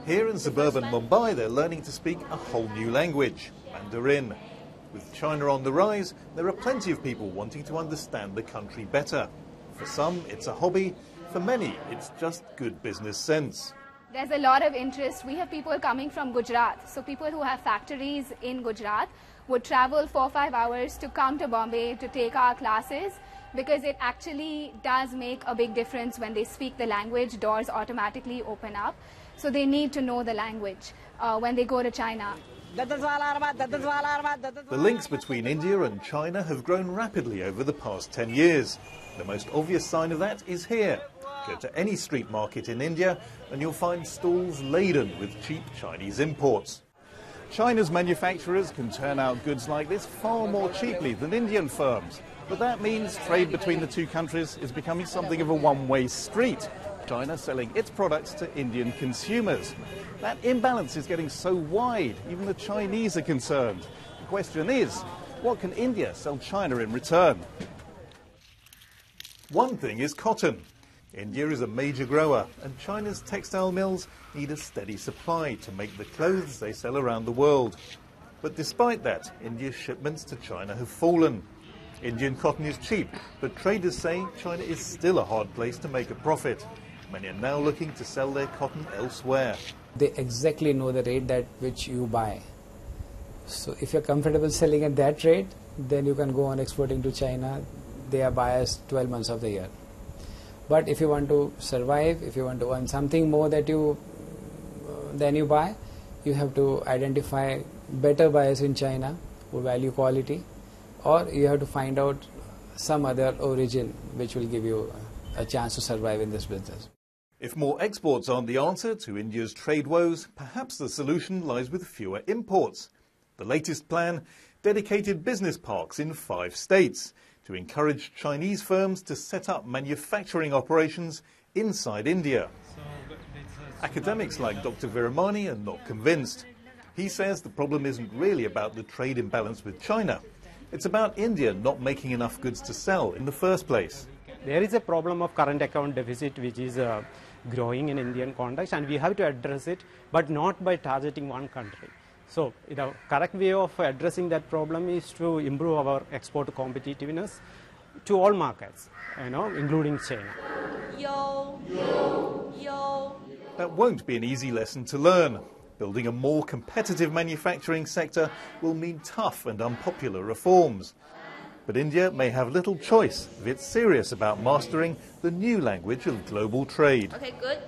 Here in suburban Mumbai, they're learning to speak a whole new language, Mandarin. With China on the rise, there are plenty of people wanting to understand the country better. For some, it's a hobby. For many, it's just good business sense. There's a lot of interest. We have people coming from Gujarat. So people who have factories in Gujarat would travel 4 or 5 hours to come to Bombay to take our classes, because it actually does make a big difference when they speak the language. Doors automatically open up. So they need to know the language when they go to China. The links between India and China have grown rapidly over the past 10 years. The most obvious sign of that is here. Go to any street market in India and you'll find stalls laden with cheap Chinese imports. China's manufacturers can turn out goods like this far more cheaply than Indian firms. But that means trade between the two countries is becoming something of a one-way street. China selling its products to Indian consumers. That imbalance is getting so wide, even the Chinese are concerned. The question is, what can India sell China in return? One thing is cotton. India is a major grower, and China's textile mills need a steady supply to make the clothes they sell around the world. But despite that, India's shipments to China have fallen. Indian cotton is cheap, but traders say China is still a hard place to make a profit. Many are now looking to sell their cotton elsewhere. They exactly know the rate at which you buy. So if you're comfortable selling at that rate, then you can go on exporting to China. They are buyers 12 months of the year. But if you want to survive, if you want to earn something more than you buy, you have to identify better buyers in China who value quality, or you have to find out some other origin which will give you a chance to survive in this business. If more exports aren't the answer to India's trade woes, perhaps the solution lies with fewer imports. The latest plan: dedicated business parks in 5 states to encourage Chinese firms to set up manufacturing operations inside India. Academics like Dr. Viramani are not convinced. He says the problem isn't really about the trade imbalance with China. It's about India not making enough goods to sell in the first place. There is a problem of current account deficit which is growing in Indian context, and we have to address it, but not by targeting one country. So the correct way of addressing that problem is to improve our export competitiveness to all markets, including China. That won't be an easy lesson to learn. Building a more competitive manufacturing sector will mean tough and unpopular reforms. But India may have little choice if it's serious about mastering the new language of global trade. Okay, good.